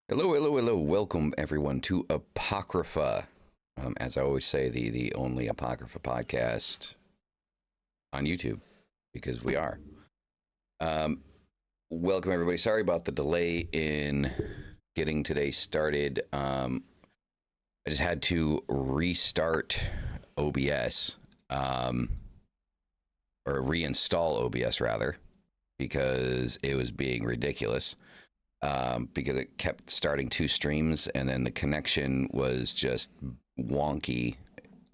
Hello, hello, hello. Welcome, everyone, to Apocrypha. As I always say, the only Apocrypha podcast on YouTube, because we are. Um, Welcome, everybody. Sorry about the delay in getting today started. I just had to restart OBS, um, or reinstall OBS, rather, because it was being ridiculous. Because it kept starting two streams and then the connection was just wonky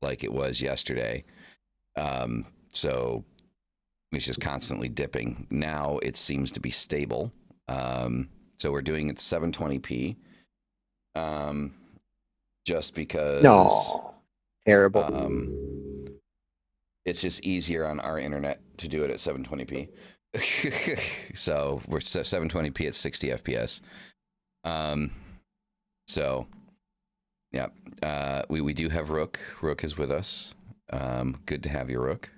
like it was yesterday. So it's just constantly dipping. Now it seems to be stable. So we're doing it 720p um, just because No, terrible. it's just easier on our internet to do it at 720p. So we're 720p at 60 FPS. Um, so yeah, we do have Rook. Rook is with us. Good to have you, Rook.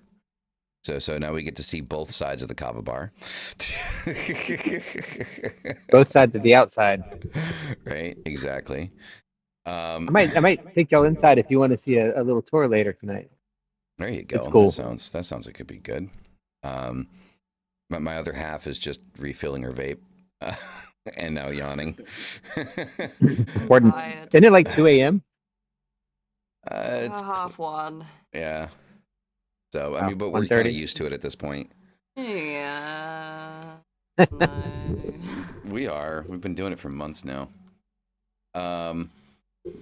So now we get to see both sides of the kava bar. Both sides of the outside. Right, exactly. I might take y'all inside if you want to see a little tour later tonight. There you It's go. That cool. sounds like it'd be good. Um, my other half is just refilling her vape, and now yawning. Important. Tired. Isn't it like 2 a.m.? It's Half one. yeah. So I Oh, mean, but we're kind of 1:30. used to it at this point. Yeah. No. We are. We've been doing it for months now.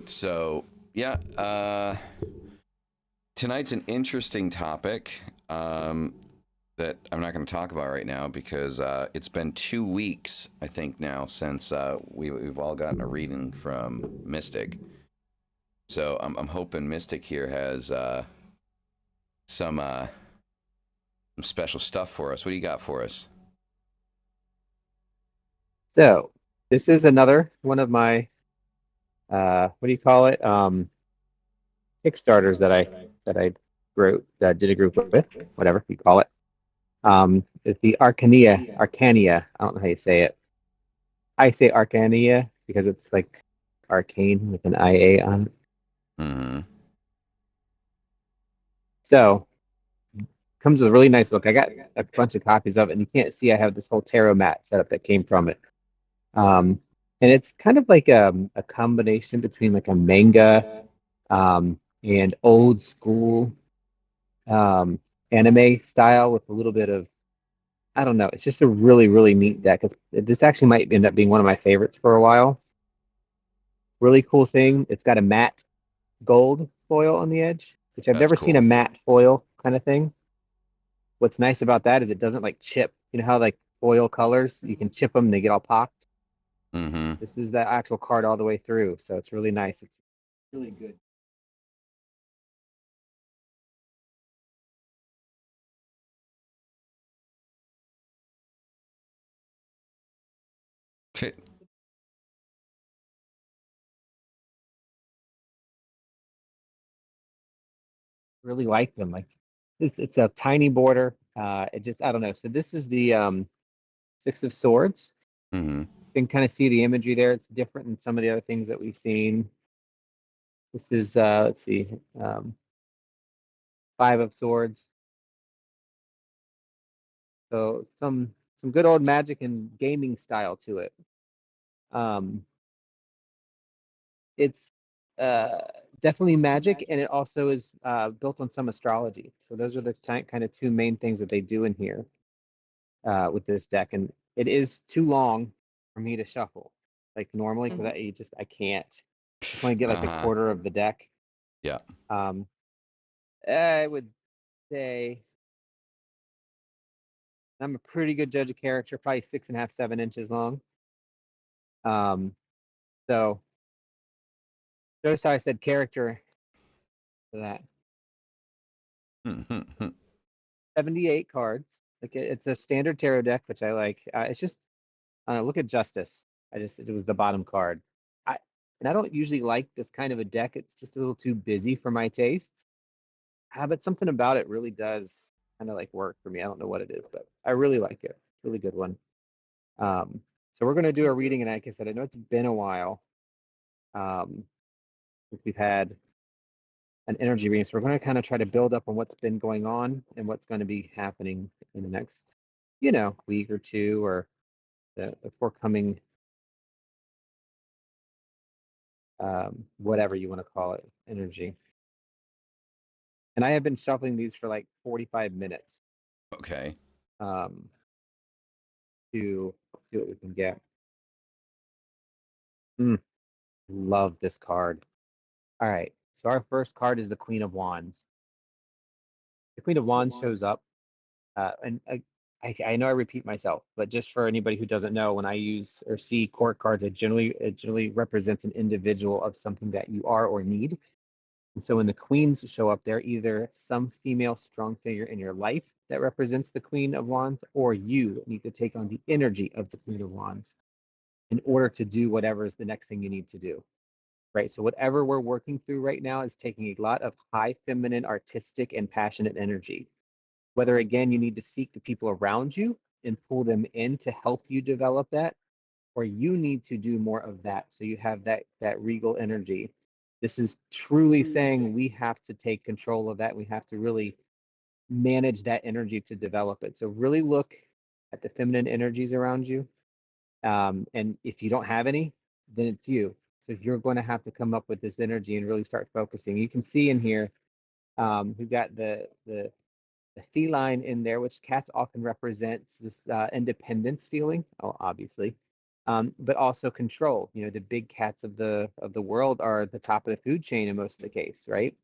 So yeah. Tonight's an interesting topic. That I'm not going to talk about right now because it's been 2 weeks, I think, now since we've all gotten a reading from Mystic. So I'm hoping Mystic here has some special stuff for us. What do you got for us? So this is another one of my what do you call it? Kickstarters that I wrote did a group with, whatever you call it. It's the Arcania. I don't know how you say it. I say Arcania because it's like arcane with an IA on it. Mm-hmm. So comes with a really nice book. I got a bunch of copies of it, and you can't see I have this whole tarot mat set up that came from it. Um, and it's kind of like a combination between like a manga and old school um, anime style with a little bit of, I don't know. It's just a really, really neat deck. This actually might end up being one of my favorites for a while. Really cool thing. It's got a matte gold foil on the edge, which I've That's never seen a cool. matte foil kind of thing. What's nice about that is it doesn't like chip. You know how like foil colors, you can chip them and they get all popped. Mm-hmm. This is the actual card all the way through, so it's really nice. It's really good. Really like them. Like this, it's a tiny border. It just I don't know. So this is the Six of Swords. Mm-hmm. You can kind of see the imagery there. It's different than some of the other things that we've seen. This is let's see, um, Five of Swords. So some good old magic and gaming style to it. Um, it's uh, definitely magic, and it also is built on some astrology. So those are the kind of two main things that they do in here with this deck. And it is too long for me to shuffle like normally because I can't. Just want to get like a Uh-huh. quarter of the deck. Yeah. Um, I would say I'm a pretty good judge of character, probably 6.5, 7 inches long. So notice how I said character for that. Mm-hmm. 78 cards. Like it's a standard tarot deck, which I like. It's just look at Justice. It was the bottom card. I and I don't usually like this kind of a deck. It's just a little too busy for my tastes. But something about it really does kind of like work for me. I don't know what it is, but I really like it. Really good one. Um, So we're going to do a reading, and like I said, I know it's been a while since we've had an energy reading. So we're going to kind of try to build up on what's been going on and what's going to be happening in the next, week or two, or the forthcoming, whatever you want to call it, energy. And I have been shuffling these for like 45 minutes Okay. to see what we can get. Love this card. All right. So our first card is the Queen of Wands. The Queen of Wands shows up, and I know I repeat myself, but just for anybody who doesn't know, when I use or see court cards, it generally represents an individual of something that you are or need. And so when the queens show up, they're either some female strong figure in your life that represents the Queen of Wands, or you need to take on the energy of the Queen of Wands in order to do whatever is the next thing you need to do. Right. So whatever we're working through right now is taking a lot of high feminine, artistic, and passionate energy. Whether, again, you need to seek the people around you and pull them in to help you develop that, or you need to do more of that so you have that regal energy. This is truly saying we have to take control of that. We have to really manage that energy to develop it. So really look at the feminine energies around you. And if you don't have any, then it's you. So you're going to have to come up with this energy and really start focusing. You can see in here, we've got the feline in there, which cats often represents this independence feeling, obviously, but also control. The big cats of the world are at the top of the food chain in most of the case, right?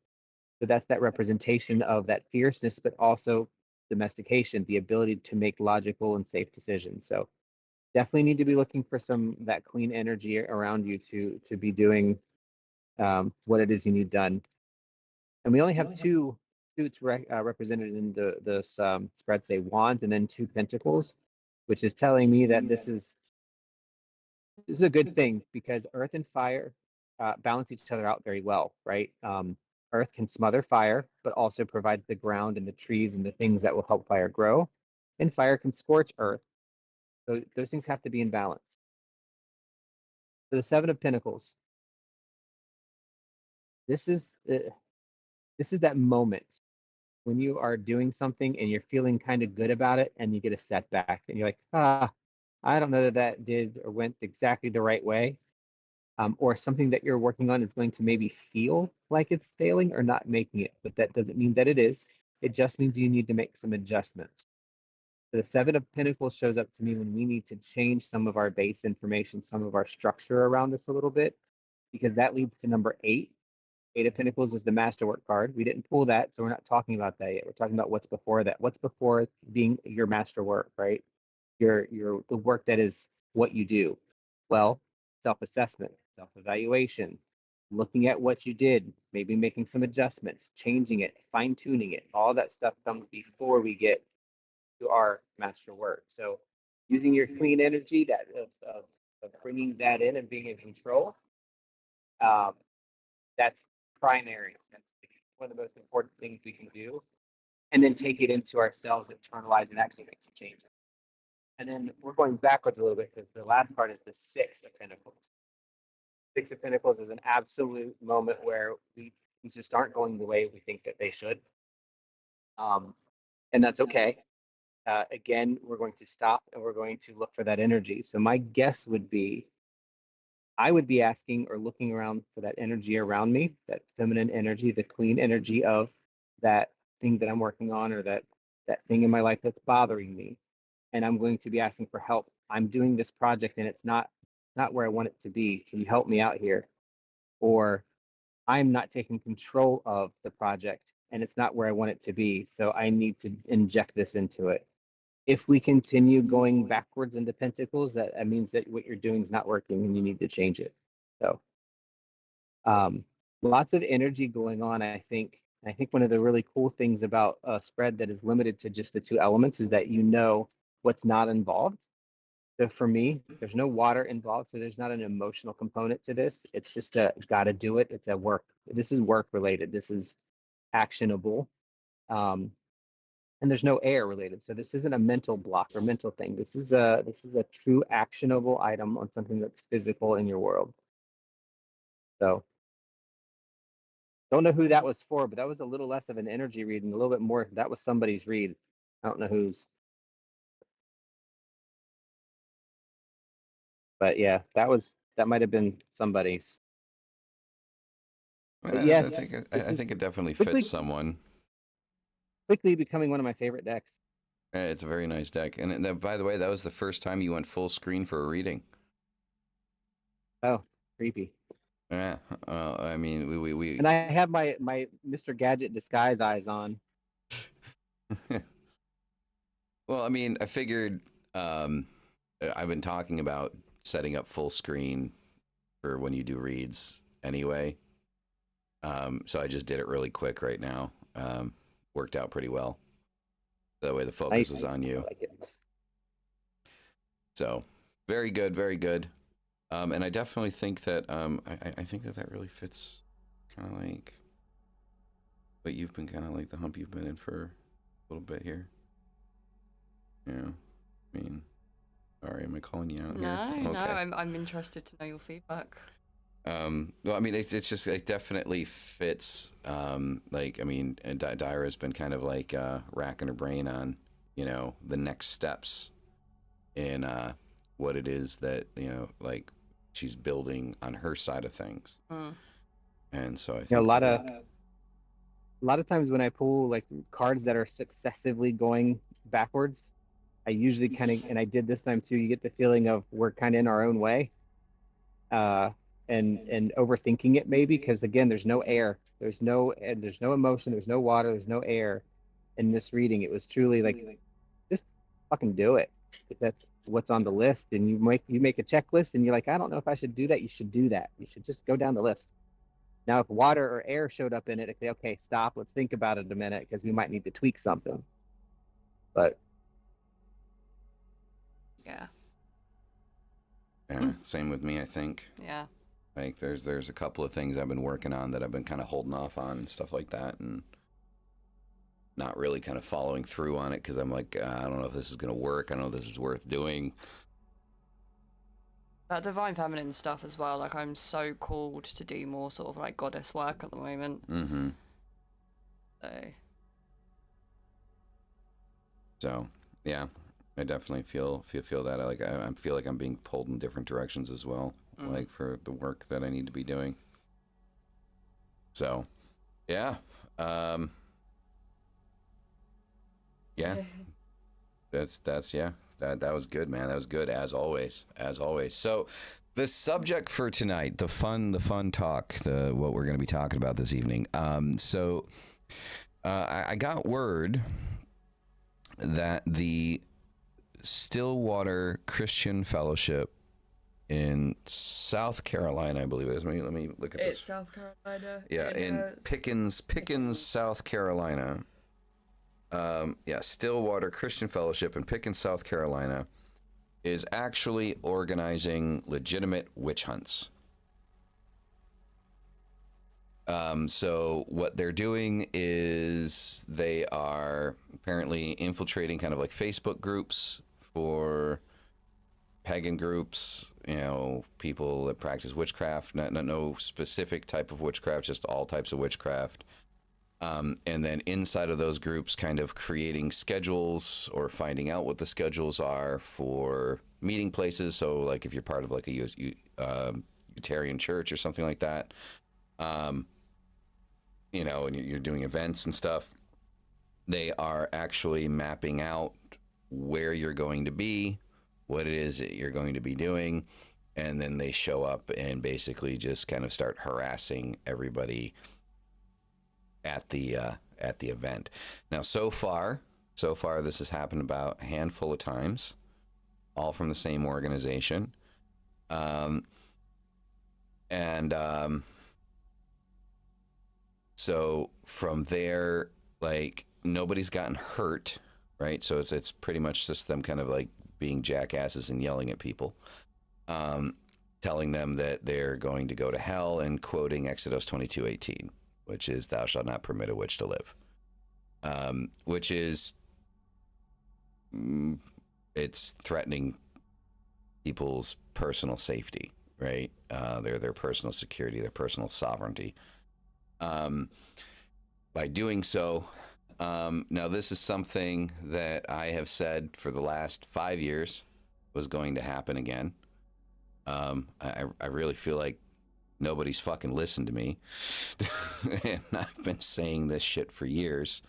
So that's that representation of that fierceness, but also domestication, the ability to make logical and safe decisions. So definitely need to be looking for that queen energy around you to be doing what it is you need done. And we only have two suits represented in the spread today: wands and then two pentacles, which is telling me that this is a good thing, because earth and fire balance each other out very well, right? Earth can smother fire, but also provides the ground and the trees and the things that will help fire grow. And fire can scorch earth. So those things have to be in balance. So the Seven of Pentacles. This is that moment when you are doing something and you're feeling kind of good about it, and you get a setback, and you're like, I don't know that did or went exactly the right way. Or something that you're working on is going to maybe feel like it's failing or not making it, but that doesn't mean that it is. It just means you need to make some adjustments. So the Seven of Pentacles shows up to me when we need to change some of our base information, some of our structure around this a little bit, because that leads to number 8. 8 of Pentacles is the Masterwork card. We didn't pull that, so we're not talking about that yet. We're talking about what's before that. What's before being your masterwork, right? The work that is what you do. Well, self-assessment, self-evaluation, looking at what you did, maybe making some adjustments, changing it, fine-tuning it. All that stuff comes before we get to our masterwork. So using your clean energy of bringing that in and being in control, that's primary. That's one of the most important things we can do. And then take it into ourselves, internalize, and actually make some changes. And then we're going backwards a little bit, because the last part is the Six of Pentacles. Six of Pentacles is an absolute moment where we just aren't going the way we think that they should. And that's okay. Again, we're going to stop and we're going to look for that energy. So my guess would be, I would be asking or looking around for that energy around me, that feminine energy, the queen energy of that thing that I'm working on, or that thing in my life that's bothering me. And I'm going to be asking for help. I'm doing this project and it's not where I want it to be. Can you help me out here? Or I'm not taking control of the project and it's not where I want it to be. So I need to inject this into it. If we continue going backwards into Pentacles, that means that what you're doing is not working and you need to change it. So lots of energy going on, I think. I think one of the really cool things about a spread that is limited to just the two elements is that what's not involved. So for me, there's no water involved, so there's not an emotional component to this. It's just a gotta do it. It's a work. This is work related. This is actionable. and there's no air related. So this isn't a mental block or mental thing. This is a true actionable item on something that's physical in your world. So don't know who that was for, but that was a little less of an energy read and a little bit more. That was somebody's read. I don't know whose. But yeah, that might have been somebody's. I, But mean, yes, I think it definitely quickly fits someone. quickly becoming one of my favorite decks. It's a very nice deck. And by the way, that was the first time you went full screen for a reading. Oh, creepy. Yeah. I mean, we And I have my Mr. Gadget disguise eyes on. Well, I mean, I figured I've been talking about setting up full screen for when you do reads anyway. So I just did it really quick right now. Worked out pretty well. That way the focus Nice. is on you. I like it. So very good, very good. And I definitely think that I think that really fits kind of like what you've been kind of like the hump you've been in for a little bit here. Yeah. I mean, sorry, am I calling you out here? No, Okay. I'm interested to know your feedback. Well, I mean, it's just it definitely fits. Like, I mean, Dyra's been kind of like racking her brain on, the next steps in what it is that like she's building on her side of things. And so I think A lot of times when I pull like cards that are successively going backwards, I usually kind of, and I did this time too, you get the feeling of we're kind of in our own way, and overthinking it maybe, because again, there's no air, there's no emotion, there's no water, there's no air in this reading. It was truly like, just fucking do it. If that's what's on the list, and you make a checklist, and you're like, I don't know if I should do that. You should do that. You should just go down the list. Now, if water or air showed up in it, it'd say, okay, stop. Let's think about it a minute because we might need to tweak something. But Yeah. Yeah, same with me, I think. Yeah. Like there's a couple of things I've been working on that I've been kind of holding off on and stuff like that, and not really kind of following through on it because I'm like, I don't know if this is going to work. I don't know if this is worth doing. That divine feminine stuff as well. Like, I'm so called to do more sort of like goddess work at the moment. Mm-hmm. So yeah, I definitely feel that. I feel like I'm being pulled in different directions as well, like for the work that I need to be doing. So, yeah, yeah, that's yeah. That was good, man. That was good as always. So, the subject for tonight, the fun talk, what we're going to be talking about this evening. I got word that the StillWater Christian Fellowship in South Carolina, I believe it is. Let me look at this. It's South Carolina. Yeah, in Pickens, South Carolina. StillWater Christian Fellowship in Pickens, South Carolina, is actually organizing legitimate witch hunts. So what they're doing is they are apparently infiltrating kind of like Facebook groups for pagan groups, people that practice witchcraft, no specific type of witchcraft, just all types of witchcraft. And then inside of those groups kind of creating schedules or finding out what the schedules are for meeting places. So like if you're part of like a Unitarian church or something like that, and you're doing events and stuff, they are actually mapping out where you're going to be, what it is that you're going to be doing, and then they show up and basically just kind of start harassing everybody at the event. Now, so far, this has happened about a handful of times, all from the same organization, so from there, like, nobody's gotten hurt, right? So it's pretty much just them kind of like being jackasses and yelling at people, telling them that they're going to go to hell and quoting Exodus 22:18, which is "Thou shalt not permit a witch to live," which is it's threatening people's personal safety, right? Their personal security, their personal sovereignty. By doing so, now this is something that I have said for the last 5 years was going to happen again. I really feel like nobody's fucking listened to me. And I've been saying this shit for years.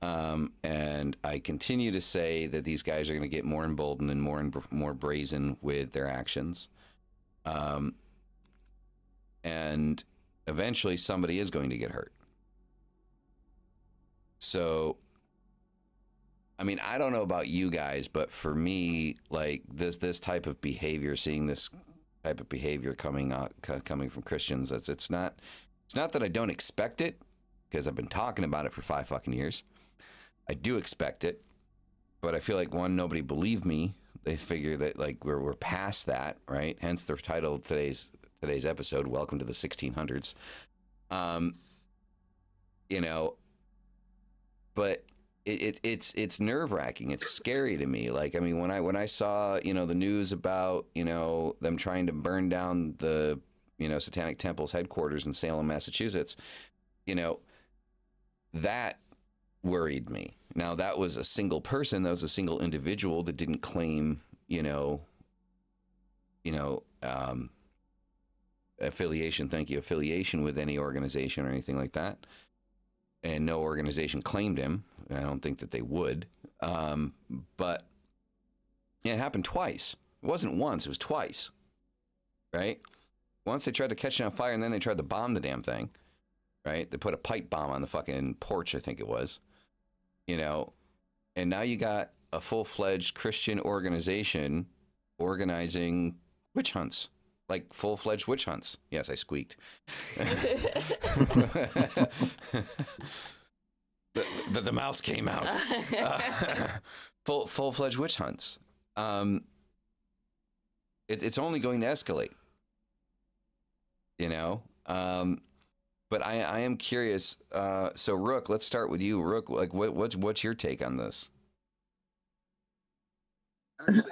And I continue to say that these guys are going to get more emboldened and more brazen with their actions. And eventually somebody is going to get hurt. So, I mean, I don't know about you guys, but for me, like this type of behavior, seeing this type of behavior coming from Christians, it's not that I don't expect it, because I've been talking about it for 5 fucking years. I do expect it, but I feel like, one, nobody believed me. They figure that like we're past that, right? Hence the title of today's episode, "Welcome to the 1600s." You know, but it's nerve-wracking. It's scary to me. Like, I mean, when I saw, the news about, them trying to burn down the, Satanic Temple's headquarters in Salem, Massachusetts, that worried me. Now, that was a single person, that was a single individual that didn't claim, affiliation with any organization or anything like that. And no organization claimed him. I don't think that they would. But yeah, it happened twice. It wasn't once, it was twice. Right? Once they tried to catch it on fire, and then they tried to bomb the damn thing. Right? They put a pipe bomb on the fucking porch, I think it was. And now you got a full-fledged Christian organization organizing witch hunts. Like full-fledged witch hunts. Yes, I squeaked. The mouse came out. Full-fledged witch hunts. It's only going to escalate. But I am curious. So Rook, let's start with you. Rook, like what's your take on this?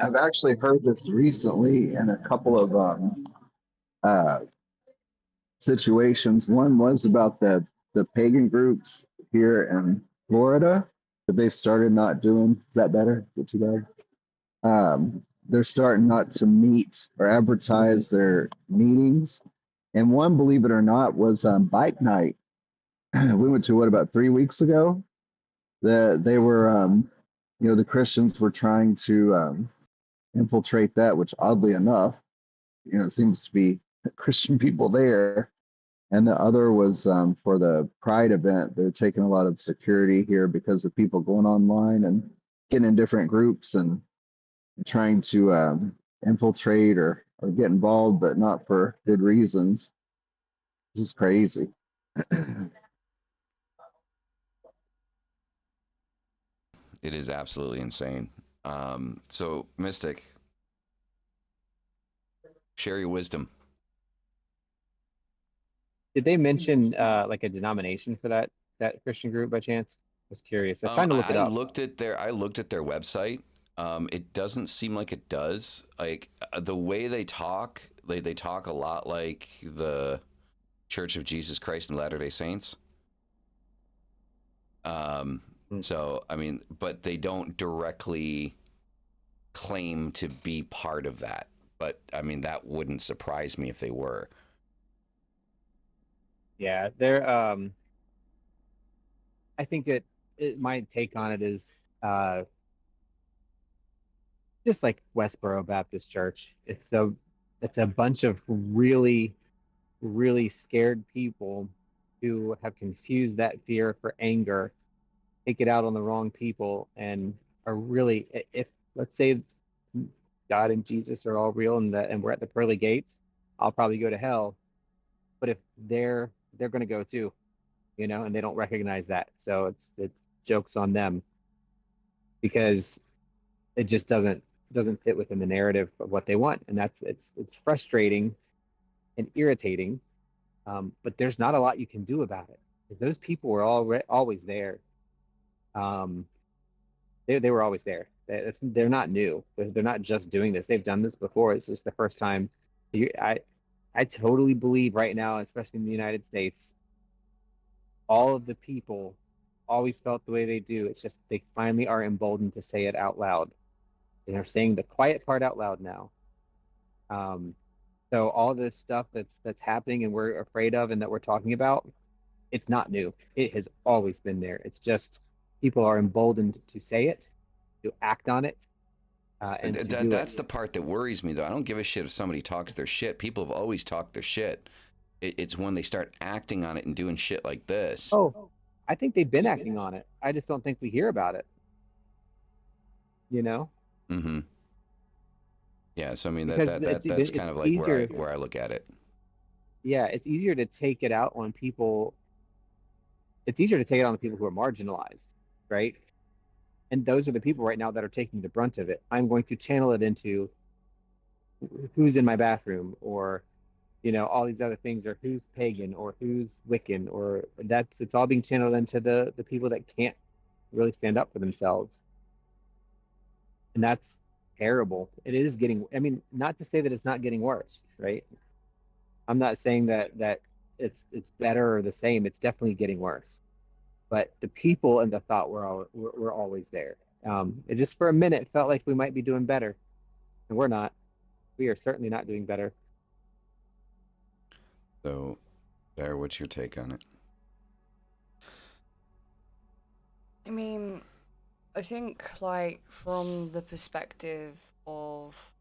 I've actually heard this recently in a couple of situations. One was about the pagan groups here in Florida that they started not doing. Is that better? Is it too bad? They're starting not to meet or advertise their meetings. And one, believe it or not, was bike night. We went to what, about 3 weeks ago? They were, the Christians were trying to infiltrate that, which oddly enough, it seems to be Christian people there. And the other was for the Pride event. They're taking a lot of security here because of people going online and getting in different groups and trying to infiltrate or get involved, but not for good reasons. This is crazy. It is absolutely insane. So, Mystic, share your wisdom. Did they mention like a denomination for that Christian group by chance? I was curious. I was trying to look it up. I looked at their website. It doesn't seem like it does. Like the way they talk, they talk a lot like the Church of Jesus Christ and Latter-day Saints. So, I mean, but they don't directly claim to be part of that. But, I mean, that wouldn't surprise me if they were. Yeah, they're I think my take on it is just like Westboro Baptist Church. It's a bunch of really, really scared people who have confused that fear for anger, take it out on the wrong people, and are really, if let's say God and Jesus are all real and we're at the pearly gates, I'll probably go to hell. But if they're going to go too, and they don't recognize that, so it's jokes on them because it just doesn't fit within the narrative of what they want, and it's frustrating and irritating. But there's not a lot you can do about it because those people were always there. They were always there. They're not new. They're not just doing this. They've done this before. It's just the first time. I totally believe right now, especially in the United States, all of the people always felt the way they do. It's just they finally are emboldened to say it out loud. They're saying the quiet part out loud now. So all this stuff that's happening and we're afraid of and that we're talking about, it's not new. It has always been there. It's just people are emboldened to say it, to act on it, and to do That's it. the part that worries me, though. I don't give a shit if somebody talks their shit. People have always talked their shit. It's when they start acting on it and doing shit like this. Oh, I think they've been acting on it. I just don't think we hear about it. You know? Mm-hmm. Yeah, so I mean Because that's kind of like easier. where I look at it. Yeah, it's easier to take it out on people. It's easier to take it on the people who are marginalized, right? And those are the people right now that are taking the brunt of it. I'm going to channel it into who's in my bathroom, or all these other things, or who's pagan, or who's Wiccan, or it's all being channeled into the people that can't really stand up for themselves. And that's terrible. It is getting, I mean, not to say that it's not getting worse, right? I'm not saying that it's better or the same. It's definitely getting worse. But the people and the thought were always there. It just for a minute felt like we might be doing better, and we're not. We are certainly not doing better. So, there, what's your take on it? I mean, I think, like, from the perspective of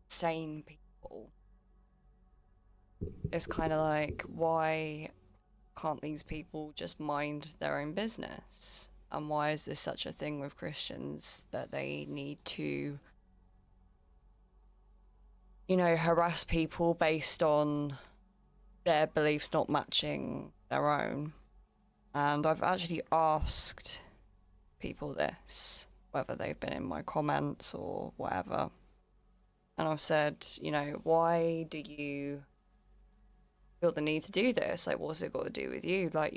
sane people, it's kind of like, why can't these people just mind their own business? And why is this such a thing with Christians that they need to, harass people based on their beliefs not matching their own? And I've actually asked people this, whether they've been in my comments or whatever. And I've said, why do you feel the need to do this? Like, what's it got to do with you? Like,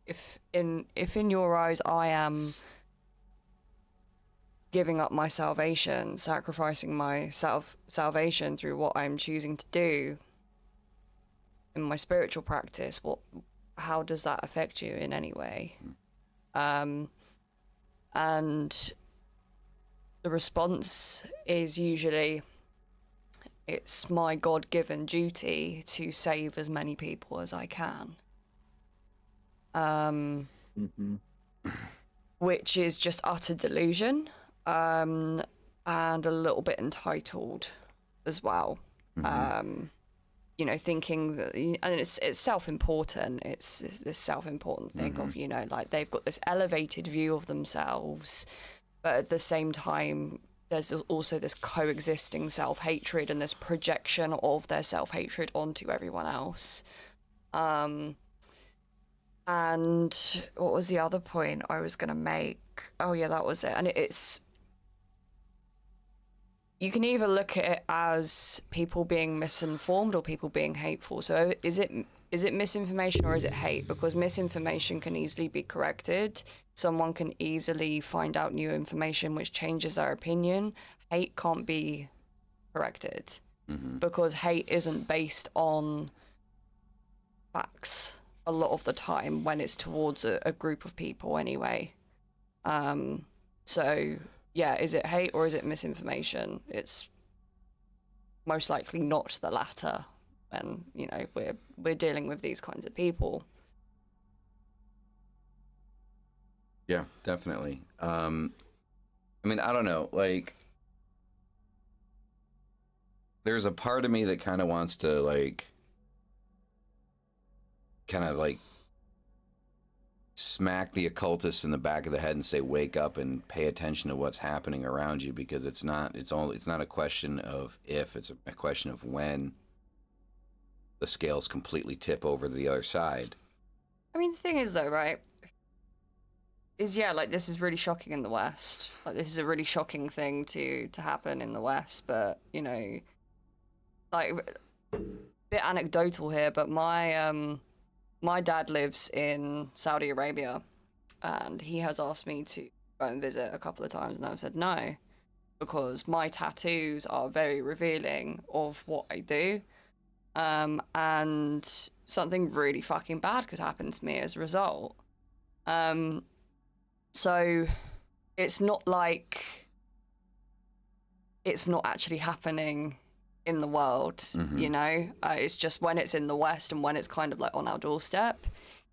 if in your eyes I am giving up my salvation, sacrificing my salvation through what I'm choosing to do in my spiritual practice, how does that affect you in any way? And the response is usually, it's my God-given duty to save as many people as I can. Which is just utter delusion, and a little bit entitled as well. Thinking that, and it's self-important. It's this self-important thing of, like, they've got this elevated view of themselves, but at the same time, there's also this coexisting self-hatred and this projection of their self-hatred onto everyone else. And what was the other point I was going to make? Oh, yeah, that was it. And it's... You can either look at it as people being misinformed or people being hateful. So is it misinformation or is it hate? Because misinformation can easily be corrected. Someone can easily find out new information which changes their opinion. Hate can't be corrected because hate isn't based on facts a lot of the time when it's towards a group of people anyway. So... yeah, is it hate or is it misinformation? It's most likely not the latter when, we're dealing with these kinds of people. Yeah, definitely. I mean, I don't know, like, there's a part of me that kind of wants to, like, smack the occultist in the back of the head and say, wake up and pay attention to what's happening around you, because it's not a question of if, it's a question of when the scales completely tip over to the other side. I mean, the thing is, though, right, is, yeah, like, this is really shocking in the West. Like, this is a really shocking thing to happen in the West, but, like, a bit anecdotal here, but my dad lives in Saudi Arabia, and he has asked me to go and visit a couple of times, and I've said no, because my tattoos are very revealing of what I do. And something really fucking bad could happen to me as a result. So it's not like it's not actually happening in the world, you know? It's just when it's in the West and when it's kind of like on our doorstep,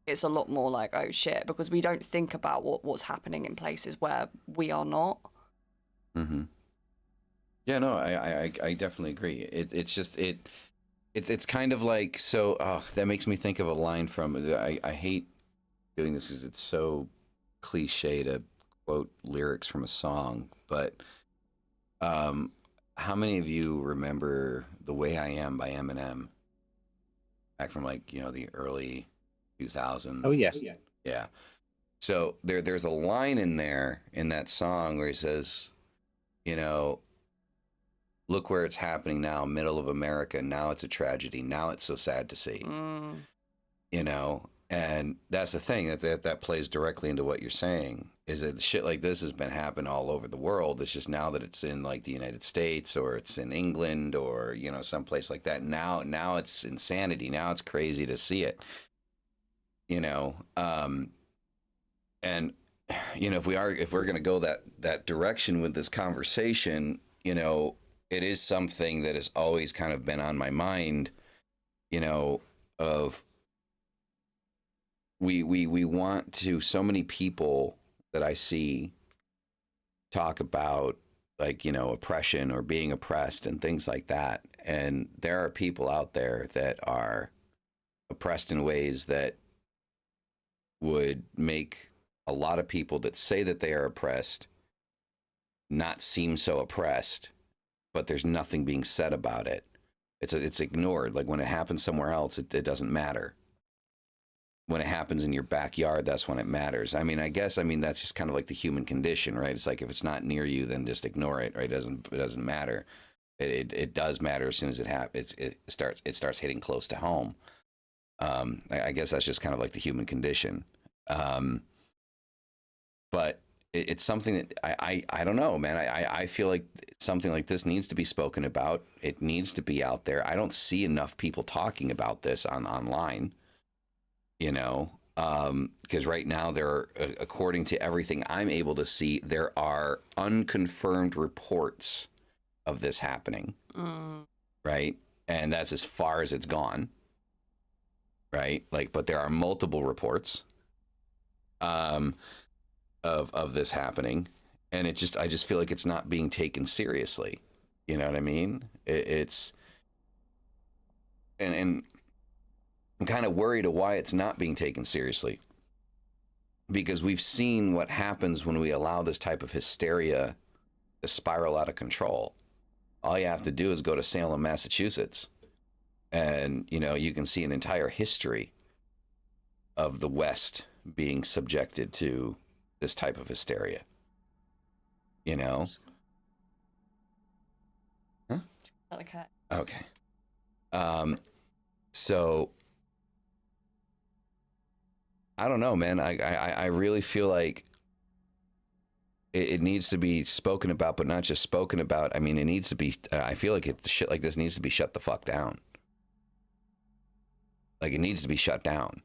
it's a lot more like, oh shit, because we don't think about what's happening in places where we are not. Yeah, no, I definitely agree. It's kind of like, so that makes me think of a line from, I hate doing this because it's so cliche to quote lyrics from a song, but how many of you remember "The Way I Am" by Eminem, back from like, you know, the early 2000s? Oh yeah. Yeah. So there's a line in there in that song where he says, you know, look where it's happening now, middle of America. Now it's a tragedy. Now it's so sad to see. You know, and that's the thing that plays directly into what you're saying, is that shit like this has been happening all over the world. It's just now that it's in like the United States, or it's in England, or, you know, someplace like that. Now it's insanity. Now it's crazy to see it. You know, and you know, if we're going to go that direction with this conversation, you know, it is something that has always kind of been on my mind, you know, of we want to, so many people that I see talk about, like, you know, oppression or being oppressed and things like that. And there are people out there that are oppressed in ways that would make a lot of people that say that they are oppressed not seem so oppressed, but there's nothing being said about it. It's ignored. Like when it happens somewhere else, it doesn't matter. When it happens in your backyard, that's when it matters. I mean, that's just kind of like the human condition, right? It's like, if it's not near you, then just ignore it, right? It doesn't matter. It does matter as soon as it happens. It starts hitting close to home. I guess that's just kind of like the human condition. But it's something that I don't know, man. I feel like something like this needs to be spoken about. It needs to be out there. I don't see enough people talking about this online, you know, because right now there are, according to everything I'm able to see, there are unconfirmed reports of this happening, right? And that's as far as it's gone, right? Like, but there are multiple reports of this happening, and I just feel like it's not being taken seriously. You know what I mean? It's and I'm kind of worried of why it's not being taken seriously, because we've seen what happens when we allow this type of hysteria to spiral out of control. All you have to do is go to Salem, Massachusetts, and, you know, you can see an entire history of the West being subjected to this type of hysteria. You know? Huh? Okay. So I don't know, man. I really feel like it needs to be spoken about, but not just spoken about. I mean, it needs to be, I feel like shit like this needs to be shut the fuck down. Like, it needs to be shut down.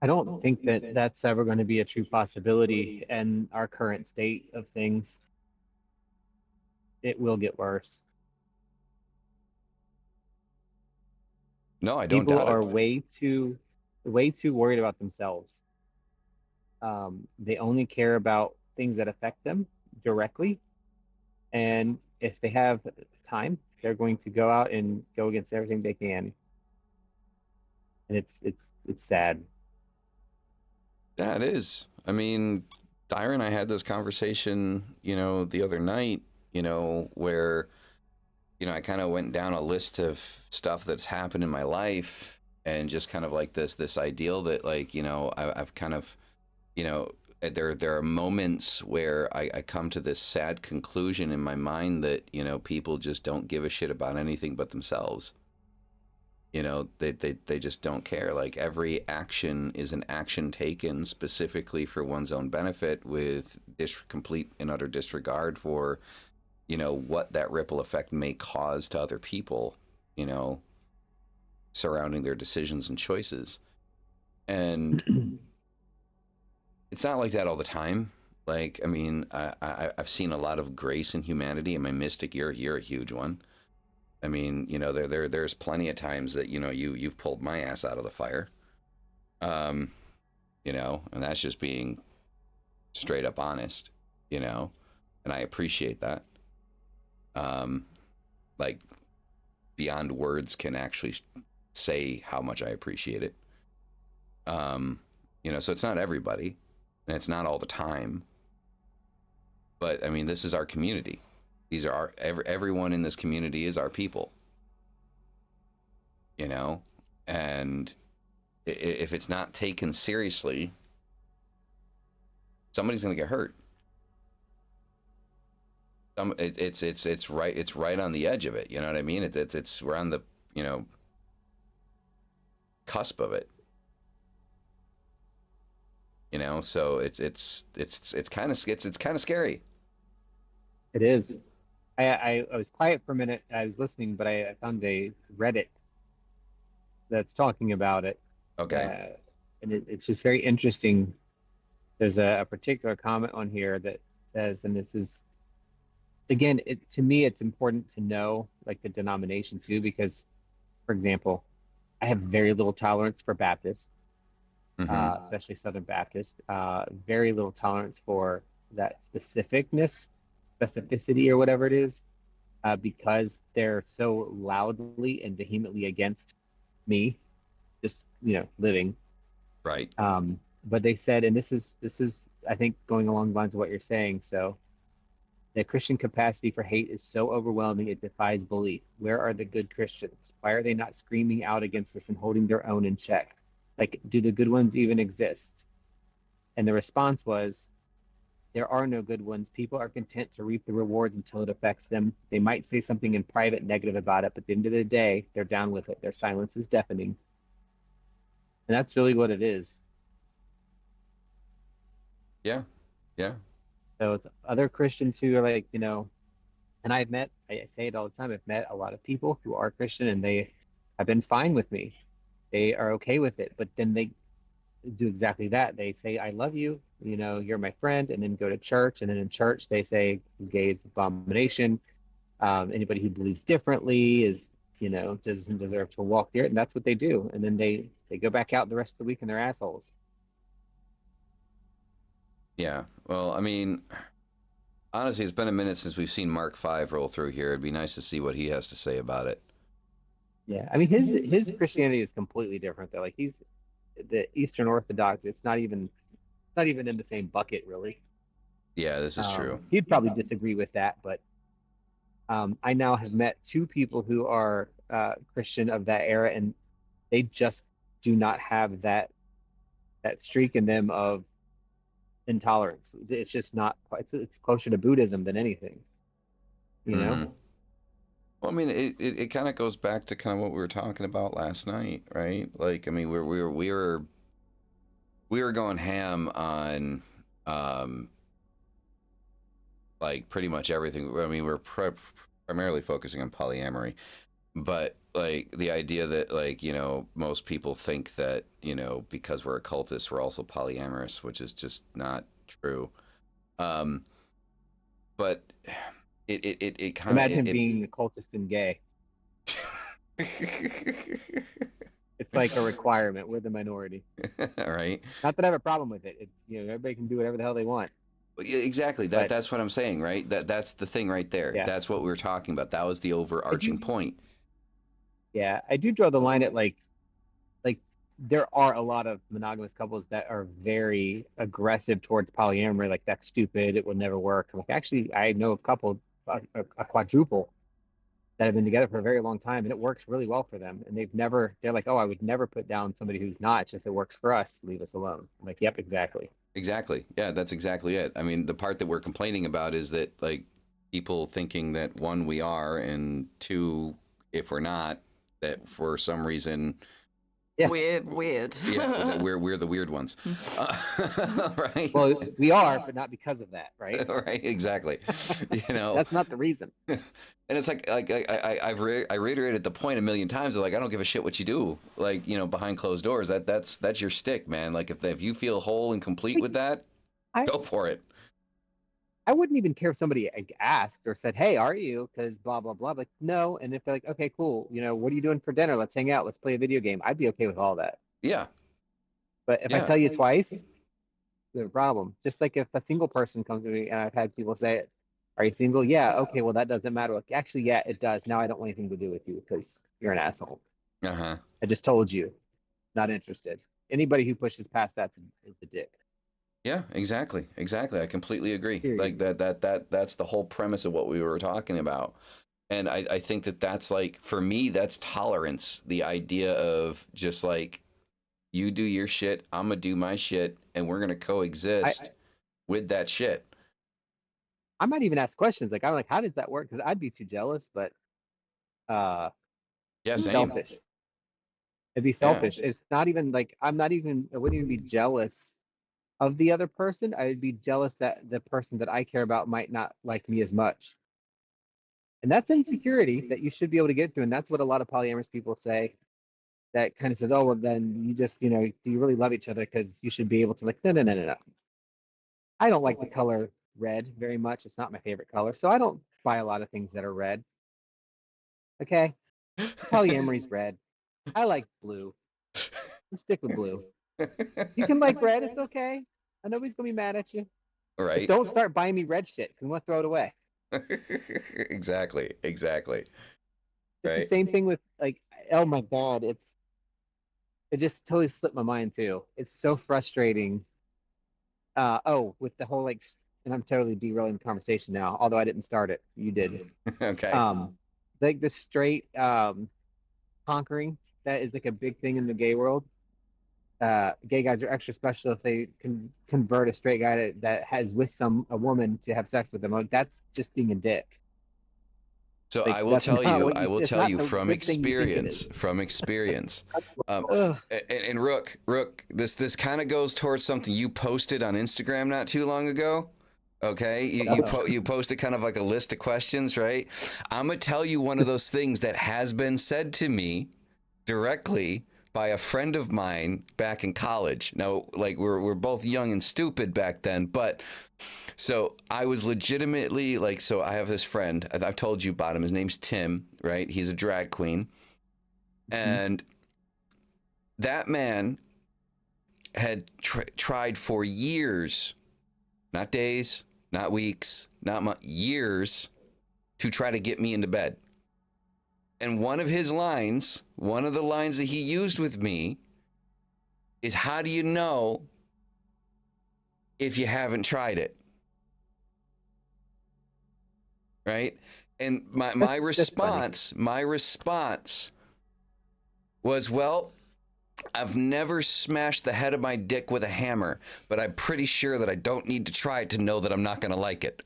I don't think that that's ever going to be a true possibility in our current state of things. It will get worse. No, I don't People doubt are it. way too worried about themselves. They only care about things that affect them directly, and if they have time, they're going to go out and go against everything they can. And it's sad. Yeah, it is. I mean, Dyra and I had this conversation, you know, the other night, you know, where, you know, I kind of went down a list of stuff that's happened in my life, and just kind of like this ideal that, like, you know, I've kind of, you know, there are moments where I come to this sad conclusion in my mind that, you know, people just don't give a shit about anything but themselves. You know, they just don't care. Like every action is an action taken specifically for one's own benefit with complete and utter disregard for, you know, what that ripple effect may cause to other people, you know, surrounding their decisions and choices. And it's not like that all the time. Like, I mean, I've seen a lot of grace and humanity in my mystic. You're a huge one. I mean, you know, there's plenty of times that, you know, you've pulled my ass out of the fire. You know, and that's just being straight up honest, you know, and I appreciate that. Like beyond words can actually say how much I appreciate it. You know, so it's not everybody and it's not all the time, but I mean, this is our community. These are our, everyone in this community is our people, you know, and if it's not taken seriously, somebody's going to get hurt. It's right on the edge of it. You know what I mean? It's we're on the, you know, cusp of it. You know, so it's kind of scary. It is. I was quiet for a minute. I was listening, but I found a Reddit that's talking about it. Okay. And it's just very interesting. There's a particular comment on here that says, and this is, again, to me, it's important to know like the denomination too, because, for example, I have very little tolerance for Baptists, especially Southern Baptist. Very little tolerance for that specificity, or whatever it is, because they're so loudly and vehemently against me, just, you know, living. Right. But they said, and this is I think going along the lines of what you're saying. So the Christian capacity for hate is so overwhelming it defies belief. Where are the good Christians? Why are they not screaming out against us and holding their own in check? Like, do the good ones even exist? And the response was, there are no good ones. People are content to reap the rewards until it affects them. They might say something in private negative about it, but at the end of the day, they're down with it. Their silence is deafening. And that's really what it is. Yeah. Yeah. So it's other Christians who are like, you know, and I say it all the time, I've met a lot of people who are Christian and they have been fine with me. They are okay with it, but then they do exactly that. They say, I love you, you know, you're my friend, and then go to church. And then in church, they say gay is abomination. Anybody who believes differently is, you know, doesn't deserve to walk the earth. And that's what they do. And then they go back out the rest of the week and they're assholes. Yeah. Well, I mean, honestly, it's been a minute since we've seen Mark 5 roll through here. It'd be nice to see what he has to say about it. Yeah. I mean, his Christianity is completely different though. Like he's the Eastern Orthodox. It's not even in the same bucket, really. Yeah, this is true. He'd probably disagree with that, but I now have met two people who are Christian of that era, and they just do not have that streak in them of intolerance. It's just not. It's closer to Buddhism than anything. You know. Well, I mean, it kind of goes back to kind of what we were talking about last night, right? Like, I mean, we were going ham on like pretty much everything. I mean, we're primarily focusing on polyamory, but like the idea that, like, you know, most people think that, you know, because we're occultists, we're also polyamorous, which is just not true. But it kind of imagine being occultist and gay. It's like a requirement. We're the minority. Right. Not that I have a problem with it. You know, everybody can do whatever the hell they want. Exactly. That's what I'm saying, right? That's the thing right there. Yeah. That's what we were talking about. That was the overarching point. Yeah, I do draw the line at like there are a lot of monogamous couples that are very aggressive towards polyamory. Like, that's stupid. It will never work. Like, actually, I know a couple, a quadruple, that have been together for a very long time, and it works really well for them. And they're like, oh, I would never put down somebody who's not. It's just, it works for us. Leave us alone. I'm like, yep, exactly. Exactly. Yeah, that's exactly it. I mean, the part that we're complaining about is that, like, people thinking that, one, we are, and two, if we're not, that for some reason, Yeah. Weird. yeah, that we're the weird ones, right? Well, we are, but not because of that, right? Right, exactly. You know, That's not the reason. and it's like I reiterated the point a million times. Like, I don't give a shit what you do. Like, you know, behind closed doors, that's your stick, man. Like, if you feel whole and complete with that, I go for it. I wouldn't even care if somebody asked or said, "Hey, are you?" Because blah blah blah. Like, no. And if they're like, "Okay, cool. You know, what are you doing for dinner? Let's hang out. Let's play a video game." I'd be okay with all that. Yeah, But if I yeah, tell you twice, there's a problem. Just like if a single person comes to me and I've had people say, "Are you single?" Yeah. Okay. Well, that doesn't matter. Like, actually, yeah, it does. Now I don't want anything to do with you because you're an asshole. uh-huh. I just told you, not interested. Anybody who pushes past that is a dick. Yeah, exactly. I completely agree. Like, Period. that's the whole premise of what we were talking about. And I think that's like, for me, that's tolerance. The idea of just like, you do your shit, I'm gonna do my shit, and we're gonna coexist with that shit. I might even ask questions. Like, I'm like, how does that work? Because I'd be too jealous, but uh, Yeah, it's same. selfish. It'd be Yeah. selfish. It's not even like I wouldn't even be jealous of the other person. I would be jealous that the person that I care about might not like me as much. And that's insecurity that you should be able to get through. And that's what a lot of polyamorous people say. That kind of says, oh, well, then you just, you know, do you really love each other? Because you should be able to, like, no, no, no, no, no. I don't like the color red very much. It's not my favorite color. So I don't buy a lot of things that are red. Okay. Polyamory's red. I like blue. Let's stick with blue. You can like red. It's okay. I nobody's going to be mad at you. But Right. don't start buying me red shit because I'm going to throw it away. Exactly. It's Right. the same thing with, like, oh my God, it just totally slipped my mind too. It's so frustrating. With the whole, like, and I'm totally derailing the conversation now, although I didn't start it. You did. Okay. Like the straight conquering, that is like a big thing in the gay world. Gay guys are extra special if they can convert a straight guy that has with a woman to have sex with them. Like, that's just being a dick. So Like, I will that's tell not you, what it's not the from good thing you think it is. experience. Ugh. And Rook, this kind of goes towards something you posted on Instagram not too long ago. Okay, you posted kind of like a list of questions, right? I'm gonna tell you one of those things that has been said to me directly by a friend of mine back in college. Now, like, we're both young and stupid back then, but so I was legitimately like, so I have this friend. I've told you about him. His name's Tim, right? He's a drag queen, and that man had tried for years, not days, not weeks, not years, to try to get me into bed. And one of the lines that he used with me is, how do you know if you haven't tried it? Right? And my response was, well, I've never smashed the head of my dick with a hammer, but I'm pretty sure that I don't need to try it to know that I'm not going to like it.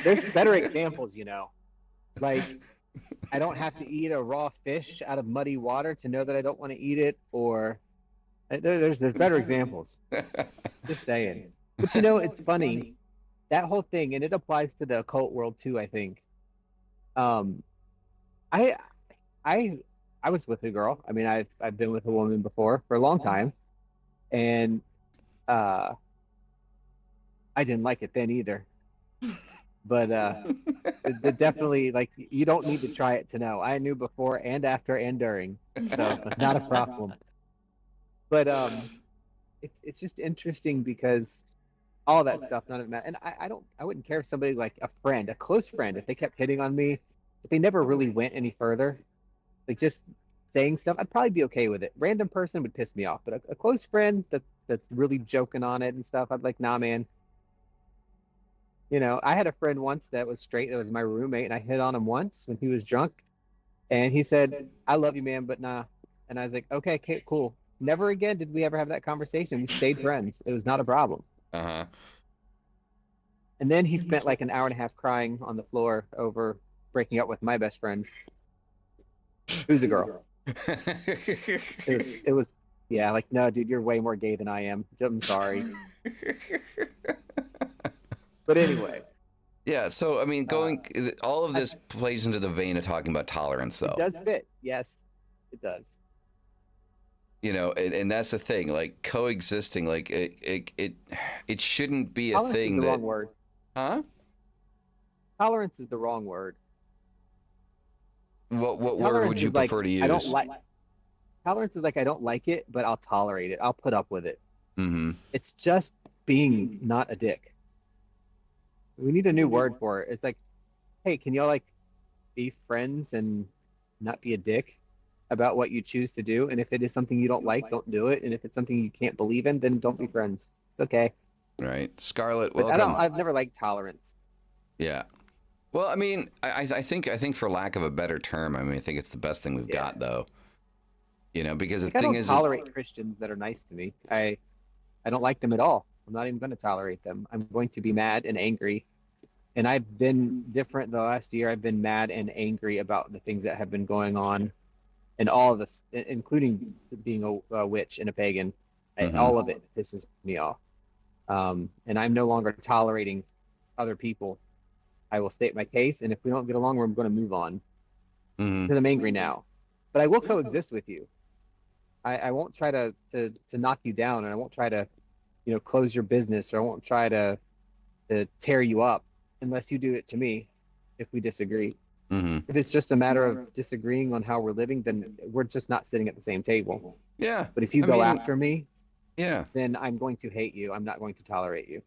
There's better examples, you know. Like, I don't have to eat a raw fish out of muddy water to know that I don't want to eat it, or there's better examples. Just saying. But you know, it's funny, that whole thing, and it applies to the occult world too, I think. Um, I I I was with a girl. I mean, I've been with a woman before for a long time, and uh, I didn't like it then either. But definitely, like, you don't need to try it to know. I knew before and after and during, so it's not a problem. But it's just interesting because all that stuff, none of it matters. And I wouldn't care if somebody, like a friend, a close friend, if they kept hitting on me, if they never really went any further, like just saying stuff, I'd probably be okay with it. Random person would piss me off, but a close friend that's really joking on it and stuff, I'd like, nah, man. You know, I had a friend once that was straight, that was my roommate, and I hit on him once when he was drunk, and he said, "I love you, man, but nah." And I was like, okay, cool. Never again did we ever have that conversation. We stayed friends. It was not a problem. Uh-huh. And then he spent like an hour and a half crying on the floor over breaking up with my best friend. Who's a girl? It was yeah, like no, dude, you're way more gay than I am. I'm sorry. But anyway, Yeah, so I mean, all of I- this plays into the vein of talking about tolerance, it though. does fit. Yes, it does. You know, and that's the thing. Like coexisting, like it shouldn't be a Tolerance is thing the that, wrong word. huh? Tolerance is the wrong word. What word Tolerance would you is like prefer to use? I don't like. Tolerance is like I don't like it, but I'll tolerate it. I'll put up with it. Mm-hmm. It's just being not a dick. We need a new word for it. It's like, hey, can y'all like be friends and not be a dick about what you choose to do? And if it is something you don't like, don't do it. And if it's something you can't believe in, then don't be friends. It's okay. Right, Scarlett, But welcome. I've never liked tolerance. Yeah. Well, I mean, I think for lack of a better term, I mean, I think it's the best thing we've got, though. You know, because the Like, I thing don't is tolerate Christians that are nice to me. I don't like them at all. I'm not even going to tolerate them. I'm going to be mad and angry. And I've been different the last year. I've been mad and angry about the things that have been going on, and all of this, including being a witch and a pagan. Mhm. All of it pisses me off. And I'm no longer tolerating other people. I will state my case, and if we don't get along, we're going to move on. Mhm. Because I'm angry now. But I will coexist with you. I won't try to knock you down, and I won't try to, close your business, or I won't try to tear you up unless you do it to me if we disagree. Mhm. If it's just a matter of disagreeing on how we're living, then we're just not sitting at the same table. Yeah. But if you I go mean, after me, yeah. then I'm going to hate you. I'm not going to tolerate you.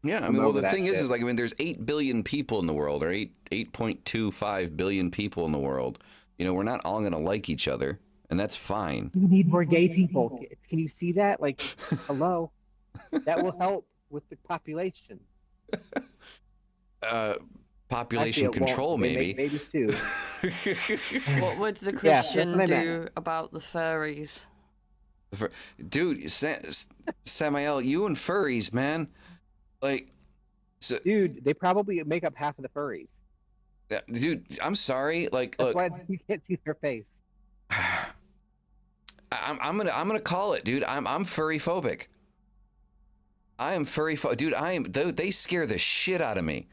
Yeah, I I'm mean, well, over the that thing is shit. like, I mean, there's 8 billion people in the world, or 8.25 billion people in the world. You know, we're not all gonna like each other, and that's fine. We need more gay people. Can you see that? Like, hello? That will help with the population. Population Actually, it won't. control, They maybe. make babies too. What would the Yeah, that's Christian what I do meant. about the furries? Dude, Samael, you and furries, man. Like, so, Dude, they probably make up half of the furries. dude, I'm sorry. Like, That's look, why you can't see their face. I'm gonna call it, dude. I'm furry phobic. I am furry dude. They scare the shit out of me.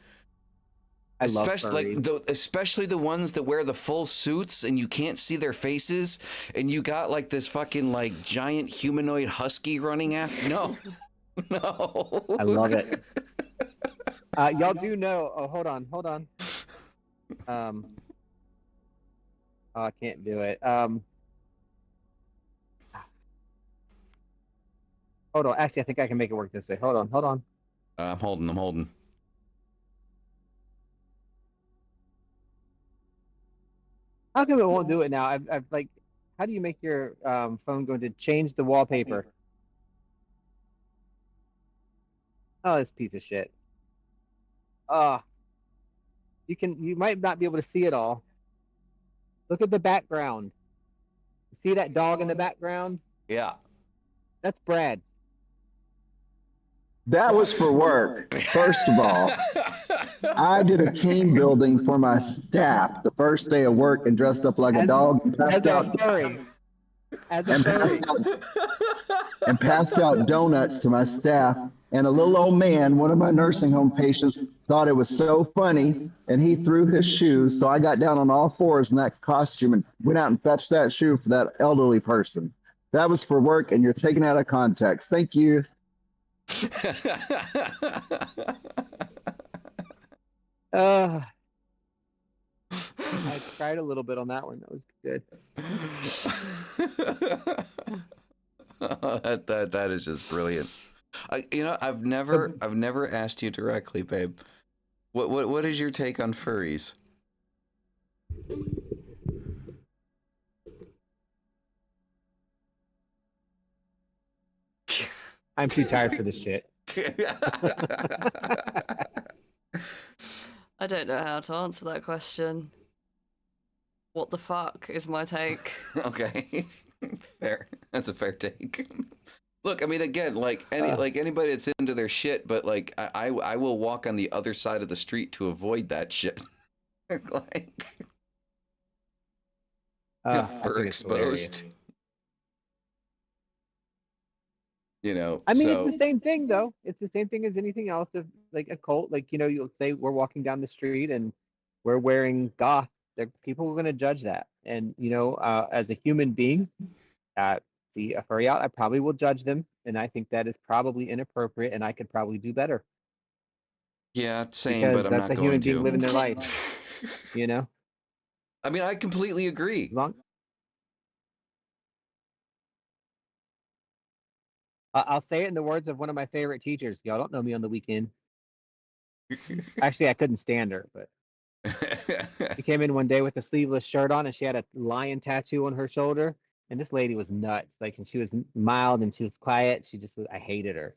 I love Especially furries. especially the ones that wear the full suits and you can't see their faces, and you got like this fucking like giant humanoid husky running after. No, no. I love it. Y'all do know. Oh, hold on. Oh, I can't do it. Hold on. Actually, I think I can make it work this way. Hold on. I'm holding. How come it won't do it now? I've like, how do you make your phone go to change the wallpaper? Oh, this piece of shit. Ah, you might not be able to see it all. Look at the background. See that dog in the background? Yeah. That's Brad. That was for work. First of all, I did a team building for my staff the first day of work and dressed up like a dog and As a furry. and passed out donuts to my staff. And a little old man, one of my nursing home patients, thought it was so funny, and he threw his shoes. So I got down on all fours in that costume and went out and fetched that shoe for that elderly person. That was for work, and you're taken out of context. Thank you. I cried a little bit on that one. That was good. That is just brilliant. I've never asked you directly, babe. What is your take on furries? I'm too tired for this shit. I don't know how to answer that question. What the fuck is my take? Okay, fair. That's a fair take. Look, I mean, again, like anybody that's into their shit, but like I will walk on the other side of the street to avoid that shit. Like, I Fur think it's hilarious. exposed. You know, I mean, it's so the same thing though. It's the same thing as anything else of like a cult. Like, you'll say we're walking down the street and we're wearing goth. People are going to judge that. And, as a human being, see a furry out, I probably will judge them. And I think that is probably inappropriate and I could probably do better yeah, same, but because I'm that's not a going human being to. living their life, you know? I mean, I completely agree. Long, I'll say it in the words of one of my favorite teachers. Y'all don't know me on the weekend. Actually, I couldn't stand her, but she came in one day with a sleeveless shirt on and she had a lion tattoo on her shoulder. And this lady was nuts. Like, and she was mild and she was quiet. I hated her.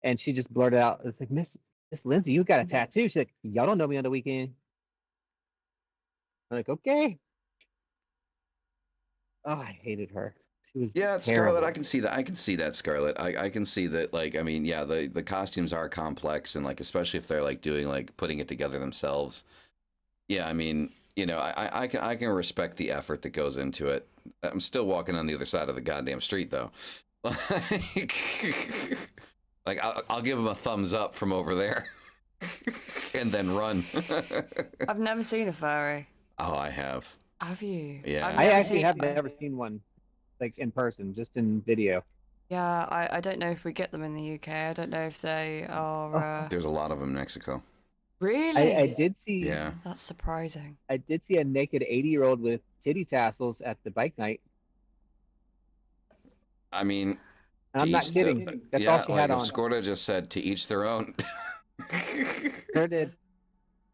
And she just blurted out, it's like, Miss Lindsay, you got a tattoo. She's like, y'all don't know me on the weekend. I'm like, okay. Oh, I hated her. She was Yeah, terrible. Scarlet, I can see that. I can see that, Scarlet. I can see that. Like, I mean, yeah, the costumes are complex, and like, especially if they're like doing like putting it together themselves. Yeah, I mean, I can respect the effort that goes into it. I'm still walking on the other side of the goddamn street, though. Like, I'll give him a thumbs up from over there, and then run. I've never seen a furry. Oh, I have. Have you? Yeah. I've I never actually seen. have never seen one like in person, just in video. Yeah, I don't know if we get them in the UK. I don't know if they are. There's a lot of them in Mexico. Really? I did see Yeah. That's surprising. I did see a naked 80-year-old with titty tassels at the bike night. I mean, And to I'm not each kidding. That's yeah, all she like had if on. Scorda just said, to each their own. Sure did.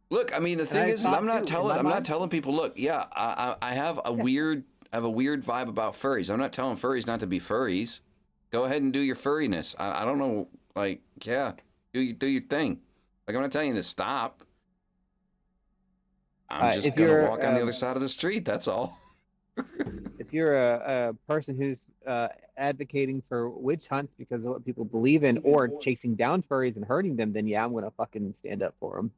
Look, I mean, the And thing I is thought I'm not too, in telling my I'm not mind- telling people, look, yeah, I have a weird vibe about furries. I'm not telling furries not to be furries. Go ahead and do your furriness. I don't know, like, yeah, do your thing. Like, I'm not telling you to stop. I'm just if gonna you're walk on the other side of the street. That's all. if you're a person who's advocating for witch hunts because of what people believe in, or chasing down furries and hurting them, then yeah, I'm gonna fucking stand up for them.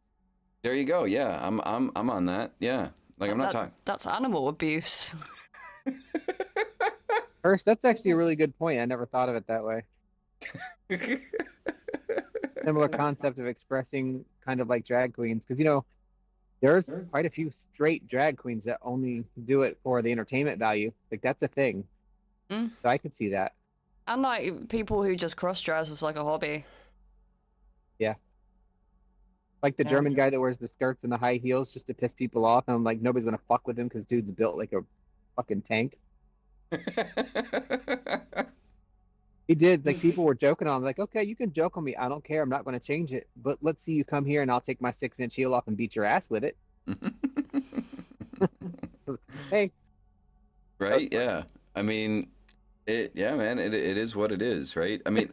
There you go. Yeah, I'm on that. Yeah, like I'm not talking. That's animal abuse. First, that's actually a really good point. I never thought of it that way. Similar concept of expressing kind of like drag queens, because there's quite a few straight drag queens that only do it for the entertainment value. Like, that's a thing. Mm. So I could see that. And like people who just cross dress as like a hobby. Yeah. Like the Yeah. German guy that wears the skirts and the high heels just to piss people off, and I'm like, nobody's gonna fuck with him because dude's built like a fucking tank. He did. Like, people were joking on him, like, okay, you can joke on me. I don't care. I'm not going to change it. But let's see you come here and I'll take my 6-inch heel off and beat your ass with it. Hey. Right? Yeah. I mean, yeah, man, it is what it is, right? I mean,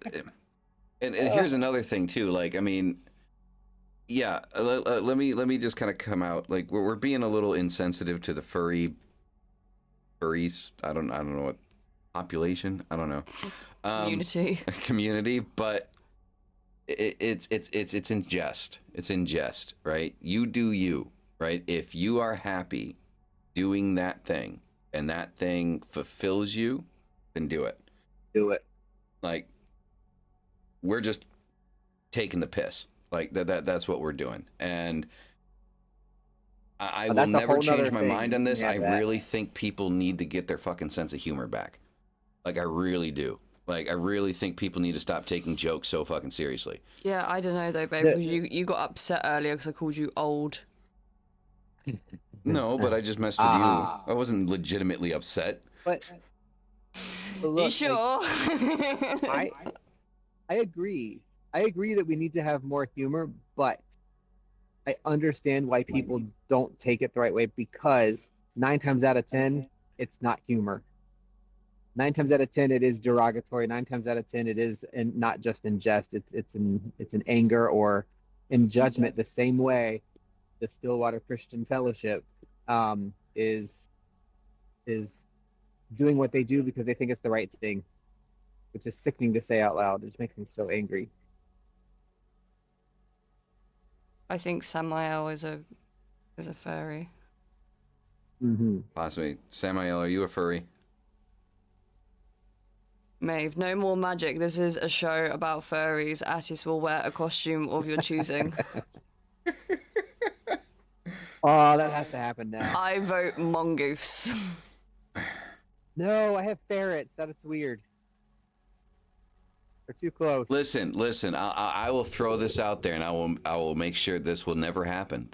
and here's another thing too. Like, I mean, yeah, let me just kind of come out. Like, we're being a little insensitive to the furries. I don't know what population. I don't know. Community, but it's in jest. It's in jest, right? You do you, right? If you are happy doing that thing and that thing fulfills you, then do it. Do it. Like, we're just taking the piss. Like, that's what we're doing. And I will never change my mind on this. I really think people need to get their fucking sense of humor back. Like, I really do. Like, I really think people need to stop taking jokes so fucking seriously. Yeah, I don't know though, babe. Because you got upset earlier because I called you old. No, but I just messed with you. I wasn't legitimately upset. But look, you sure? Like, I agree. I agree that we need to have more humor, but I understand why people don't take it the right way, because 9 times out of 10, it's not humor. 9 times out of 10, it is derogatory. 9 times out of 10, it is, and not just in jest. It's in anger or in judgment. The same way the StillWater Christian Fellowship is doing what they do because they think it's the right thing, which is sickening to say out loud. It just makes me so angry. I think Samael is a furry. Possibly. Samael, are you a furry? Maeve, no more magic. This is a show about furries. Attis will wear a costume of your choosing. Oh, that has to happen now. I vote mongoose. No, I have ferrets. That is weird. They're too close. Listen. I will throw this out there, and I will make sure this will never happen.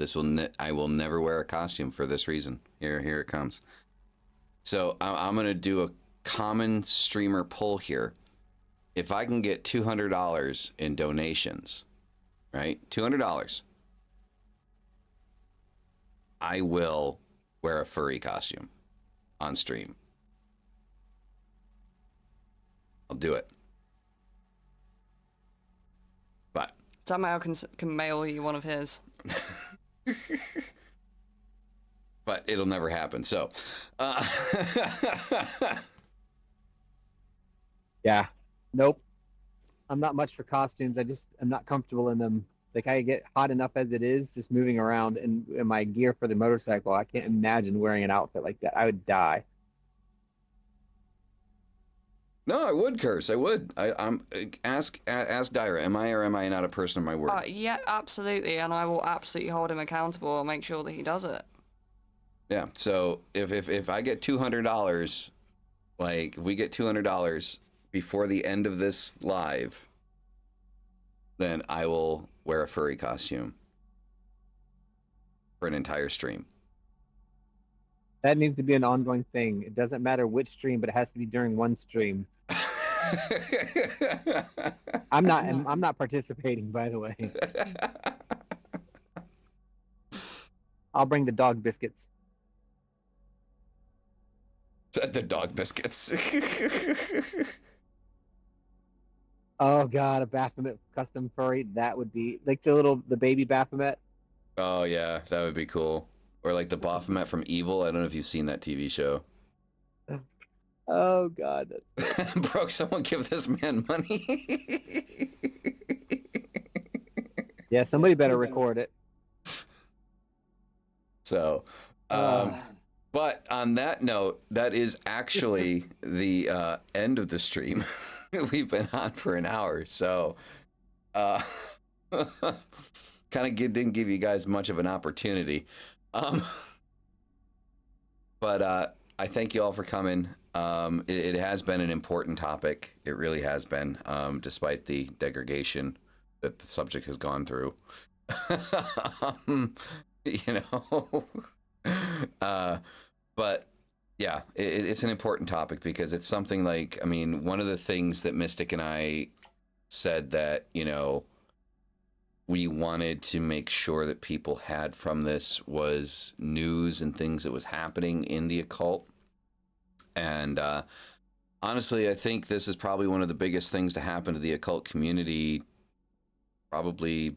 I will never wear a costume for this reason. Here it comes. So I'm gonna do a common streamer poll here. If I can get $200 in donations, right? $200. I will wear a furry costume on stream. I'll do it. But Somehow can mail you one of his. but it'll never happen. So, Yeah. Nope. I'm not much for costumes. I'm not comfortable in them. Like, I get hot enough as it is just moving around, and in my gear for the motorcycle, I can't imagine wearing an outfit like that. I would die. no, I would curse. I would. I'm ask Dyra. Am I or am I not a person of my word? Yeah, absolutely, and I will absolutely hold him accountable and make sure that he does it. Yeah. So if I get $200, like if we get $200 before the end of this live, then I will wear a furry costume for an entire stream. That needs to be an ongoing thing. It doesn't matter which stream, but it has to be during one stream. I'm not participating, by the way. I'll bring the dog biscuits. The dog biscuits. Oh god, a Baphomet custom furry. That would be like the baby Baphomet. Oh yeah, that would be cool. Or like the Baphomet from Evil. I don't know if you've seen that TV show. Oh god, that's Brooke, someone give this man money. yeah. Somebody better record it. So, but on that note, that is actually the end of the stream. We've been on for an hour, so kind of didn't give you guys much of an opportunity. But I thank you all for coming. It has been an important topic. It really has been, despite the degradation that the subject has gone through. You know, but yeah, it's an important topic because it's something like, I mean, one of the things that Mystic and I said that, you know, we wanted to make sure that people had from this was news and things that was happening in the occult. And honestly, I think this is probably one of the biggest things to happen to the occult community, probably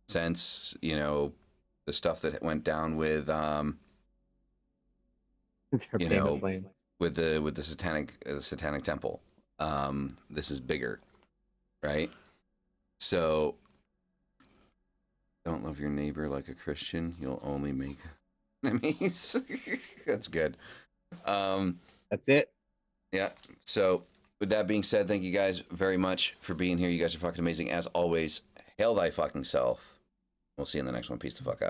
since, you know, the stuff that went down with, you know, with the satanic temple. This is bigger, right? So, don't love your neighbor like a Christian. You'll only make enemies. That's good. That's it. Yeah. So, with that being said, thank you guys very much for being here. You guys are fucking amazing as always. Hail thy fucking self. We'll see you in the next one. Peace the fuck out.